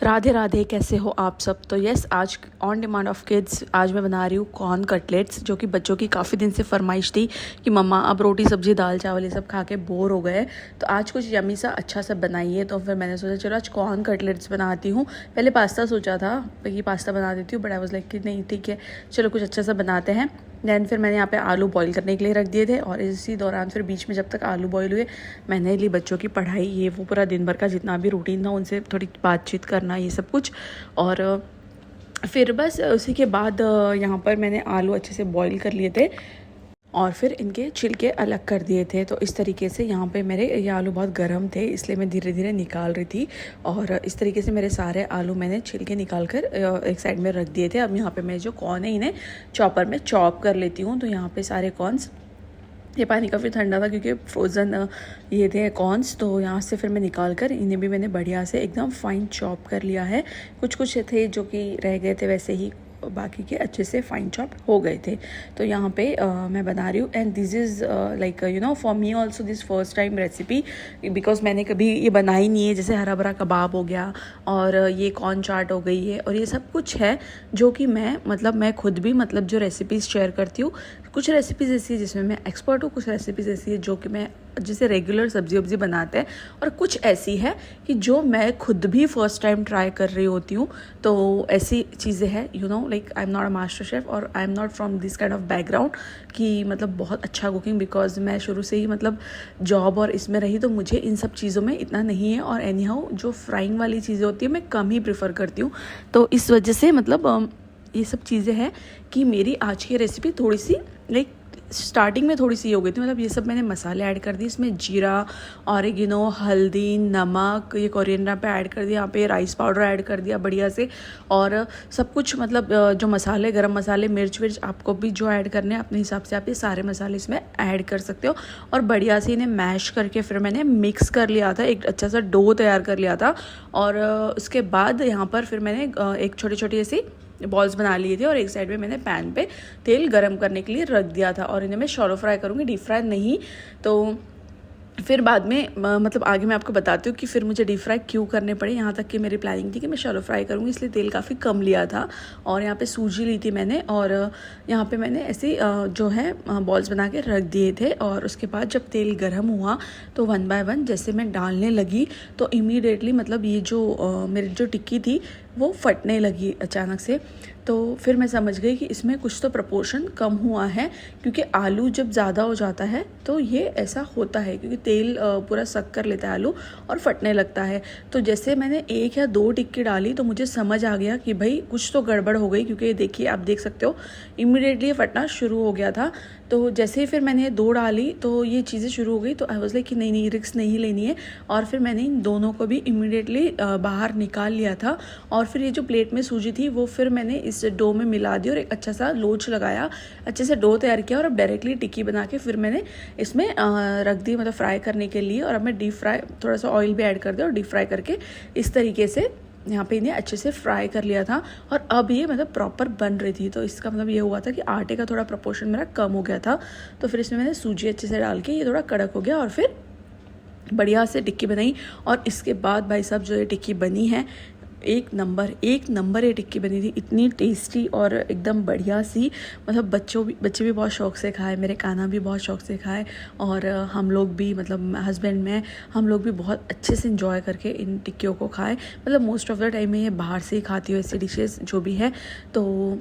राधे राधे, कैसे हो आप सब। तो यस, आज ऑन डिमांड ऑफ किड्स आज मैं बना रही हूँ कॉर्न कटलेट्स, जो कि बच्चों की काफ़ी दिन से फरमाइश थी कि मम्मा अब रोटी सब्जी दाल चावल ये सब खा के बोर हो गए, तो आज कुछ यमी सा अच्छा सा बनाइए। तो फिर मैंने सोचा चलो आज कॉर्न कटलेट्स बनाती हूँ। पहले पास्ता सोचा था कि पास्ता बना देती हूँ, बट आई वाज लाइक कि नहीं ठीक है, चलो कुछ अच्छा सा बनाते हैं। दैन फिर मैंने यहाँ पे आलू बॉईल करने के लिए रख दिए थे, और इसी दौरान फिर बीच में जब तक आलू बॉईल हुए मैंने ली बच्चों की पढ़ाई, ये वो पूरा दिन भर का जितना भी रूटीन था उनसे थोड़ी बातचीत करना ये सब कुछ। और फिर बस उसी के बाद यहाँ पर मैंने आलू अच्छे से बॉईल कर लिए थे और फिर इनके छिलके अलग कर दिए थे। तो इस तरीके से यहाँ पे मेरे ये आलू बहुत गर्म थे, इसलिए मैं धीरे धीरे निकाल रही थी। और इस तरीके से मेरे सारे आलू मैंने छिलके निकाल कर एक साइड में रख दिए थे। अब यहाँ पे मैं जो कॉर्न है इन्हें चॉपर में चॉप कर लेती हूँ। तो यहाँ पे सारे कॉर्न्स, ये पानी काफ़ी ठंडा था क्योंकि फ्रोज़न ये थे कॉर्न्स, तो यहाँ से फिर मैं निकाल कर इन्हें भी मैंने बढ़िया से एकदम फाइन चॉप कर लिया है। कुछ कुछ थे जो कि रह गए थे वैसे ही, बाकी के अच्छे से फाइन चॉप हो गए थे। तो यहाँ पे मैं बना रही हूँ, and this is like you know for me also this first time recipe, because मैंने कभी ये बनाई नहीं है। जैसे हरा भरा कबाब हो गया और ये कॉर्न चाट हो गई है, और ये सब कुछ है जो कि मैं खुद भी जो रेसिपीज़ शेयर करती हूँ। कुछ रेसिपीज़ ऐसी है जिसमें मैं एक्सपर्ट हूँ, कुछ रेसिपीज़ ऐसी है जो कि मैं जैसे रेगुलर सब्जी वब्जी बनाते हैं, और कुछ ऐसी है कि जो मैं खुद भी फर्स्ट टाइम ट्राई कर रही होती हूँ। तो ऐसी चीज़ें हैं, you know like I am not a master chef, और I am not from this kind of background कि बहुत अच्छा कुकिंग, बिकॉज मैं शुरू से ही जॉब और इसमें रही, तो मुझे इन सब चीज़ों में इतना नहीं है। और एनी हाउ जो फ्राइंग वाली चीज़ें होती है मैं कम ही प्रेफर करती हूँ। तो इस वजह से ये सब चीज़ें हैं कि मेरी आज की रेसिपी थोड़ी सी लाइक स्टार्टिंग में थोड़ी सी हो गई थी। ये सब मैंने मसाले ऐड कर दिए, इसमें जीरा, ऑरिगेनो, हल्दी, नमक, ये कोरिएंडर पे ऐड कर दिया, यहाँ पे राइस पाउडर ऐड कर दिया बढ़िया से। और सब कुछ जो मसाले, गरम मसाले, मिर्च विर्च आपको भी जो ऐड करने हैं अपने हिसाब से आप ये सारे मसाले इसमें ऐड कर सकते हो। और बढ़िया से इन्हें मैश करके फिर मैंने मिक्स कर लिया था, एक अच्छा सा डो तैयार कर लिया था। और उसके बाद यहाँ पर फिर मैंने एक छोटी छोटी ऐसी बॉल्स बना लिए थे, और एक साइड में मैंने पैन पे तेल गरम करने के लिए रख दिया था। और इन्हें मैं शैलो फ्राई करूँगी, डीप फ्राई नहीं। तो फिर बाद में आगे मैं आपको बताती हूँ कि फिर मुझे डीप फ्राई क्यों करने पड़े। यहाँ तक कि मेरी प्लानिंग थी कि मैं शैलो फ्राई करूँगी, इसलिए तेल काफ़ी कम लिया था। और यहाँ पे सूजी ली थी मैंने, और यहाँ पे मैंने ऐसे जो है बॉल्स बना के रख दिए थे। और उसके बाद जब तेल गर्म हुआ तो 1 बाय 1 जैसे मैं डालने लगी तो इमीडिएटली ये जो मेरी जो टिक्की थी वो फटने लगी अचानक से। तो फिर मैं समझ गई कि इसमें कुछ तो प्रपोर्शन कम हुआ है, क्योंकि आलू जब ज़्यादा हो जाता है तो ये ऐसा होता है, क्योंकि तेल पूरा सक कर लेता है आलू और फटने लगता है। तो जैसे मैंने 1 या 2 टिक्की डाली तो मुझे समझ आ गया कि भाई कुछ तो गड़बड़ हो गई, क्योंकि देखिए आप देख सकते हो इमीडिएटली फटना शुरू हो गया था। तो जैसे ही फिर मैंने 2 डाली तो ये चीज़ें शुरू हो गई। तो आई वाज लाइक कि नहीं रिस्क नहीं लेनी है, और फिर मैंने इन दोनों को भी इमीडिएटली बाहर निकाल लिया था। और फिर ये जो प्लेट में सूजी थी वो फिर मैंने इस डो में मिला दी और एक अच्छा सा लोच लगाया, अच्छे से डो तैयार किया, और अब डायरेक्टली टिक्की बना के फिर मैंने इसमें रख दी फ्राई करने के लिए। और अब मैं डीप फ्राई थोड़ा सा ऑयल भी ऐड कर दिया, और डीप फ्राई करके इस तरीके से यहाँ पे इन्हें अच्छे से फ्राई कर लिया था। और अब ये प्रॉपर बन रही थी। तो इसका ये हुआ था कि आटे का थोड़ा प्रोपोर्शन मेरा कम हो गया था। तो फिर इसमें मैंने सूजी अच्छे से डाल के ये थोड़ा कड़क हो गया, और फिर बढ़िया से टिक्की बनाई। और इसके बाद भाई साहब जो ये टिक्की बनी है एक नंबर ये टिक्की बनी थी, इतनी टेस्टी और एकदम बढ़िया सी। बच्चे भी बहुत शौक से खाए, मेरे कान्हा भी बहुत शौक से खाए, और हम लोग भी हस्बैंड में हम लोग भी बहुत अच्छे से इंजॉय करके इन टिक्कियों को खाए। मोस्ट ऑफ द टाइम मैं ये बाहर से ही खाती हूँ, ऐसी डिशेस जो भी है तो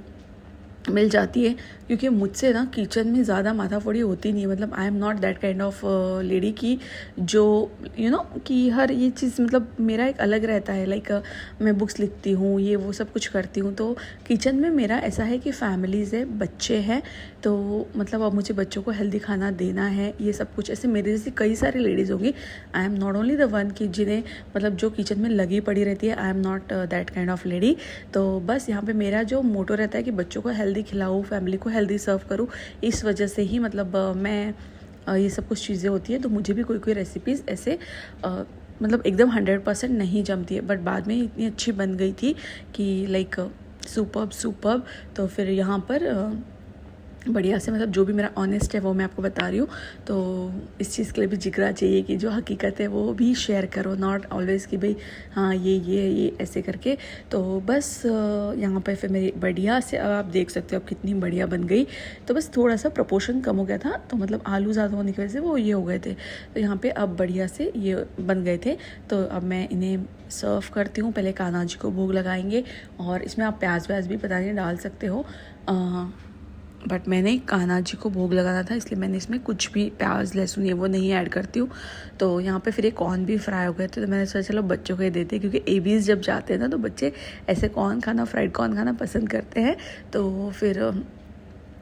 मिल जाती है, क्योंकि मुझसे किचन में ज़्यादा माथाफोड़ी होती नहीं है। आई am not that kind of lady की जो कि हर ये चीज़ मेरा एक अलग रहता है। मैं बुक्स लिखती हूँ, ये वो सब कुछ करती हूँ, तो किचन में मेरा ऐसा है कि फैमिलीज़ है, बच्चे हैं, तो अब मुझे बच्चों को हेल्दी खाना देना है, ये सब कुछ। ऐसे मेरे जैसी कई सारी लेडीज़ होंगी, आई am not only the one कि जिन्हें जो किचन में लगी पड़ी रहती है। आई am not that kind of lady. तो बस यहाँ पे मेरा जो मोटो रहता है कि बच्चों को हेल्दी खिलाऊँ, फैमिली को हेल्दी सर्व करूँ, इस वजह से ही मैं ये सब कुछ चीज़ें होती है। तो मुझे भी कोई रेसिपीज़ ऐसे एकदम 100% नहीं जमती है, बट बाद में इतनी अच्छी बन गई थी कि सुपर्ब। तो फिर यहाँ पर बढ़िया से, मतलब जो भी मेरा ऑनेस्ट है वो मैं आपको बता रही हूँ। तो इस चीज़ के लिए भी जिगरा चाहिए कि जो हकीकत है वो भी शेयर करो, नॉट ऑलवेज़ कि भाई हाँ ये ऐसे करके। तो बस यहाँ पे फिर मेरी बढ़िया से, अब आप देख सकते हो अब कितनी बढ़िया बन गई। तो बस थोड़ा सा प्रोपोर्शन कम हो गया था, तो मतलब आलू ज़्यादा होने की वजह से वो ये हो गए थे। तो यहाँ पर अब बढ़िया से ये बन गए थे। तो अब मैं इन्हें सर्व करती हूँ। पहले कान्हा जी को भोग लगाएंगे, और इसमें आप प्याज व्याज भी पता नहीं डाल सकते हो, बट मैंने कान्हा जी को भोग लगाना था, इसलिए मैंने इसमें कुछ भी प्याज लहसुन ये वो नहीं ऐड करती हूँ। तो यहाँ पे फिर ये कॉर्न भी फ्राई हो गए थे, तो मैंने सोचा चलो बच्चों को ये देते, क्योंकि एबीज जब जाते हैं ना तो बच्चे ऐसे कॉर्न खाना, फ्राइड कॉर्न खाना पसंद करते हैं। तो फिर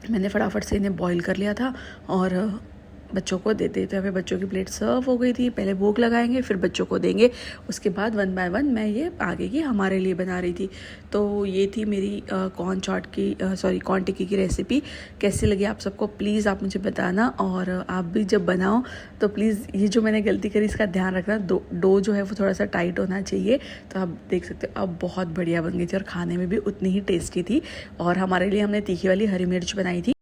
मैंने फटाफट से इन्हें बॉईल कर लिया था और बच्चों को देते। तो हमें बच्चों की प्लेट सर्व हो गई थी। पहले भोग लगाएंगे, फिर बच्चों को देंगे, उसके बाद 1 बाय 1 मैं ये आगे की हमारे लिए बना रही थी। तो ये थी मेरी कॉर्न चाट की कॉर्न टिक्की की रेसिपी। कैसी लगी आप सबको प्लीज़ आप मुझे बताना, और आप भी जब बनाओ तो प्लीज़ ये जो मैंने गलती करी इसका ध्यान रखना, डो जो है वो थोड़ा सा टाइट होना चाहिए। तो आप देख सकते हो अब बहुत बढ़िया बन गई थी, और खाने में भी उतनी ही टेस्टी थी। और हमारे लिए हमने तीखी वाली हरी मिर्च बनाई थी।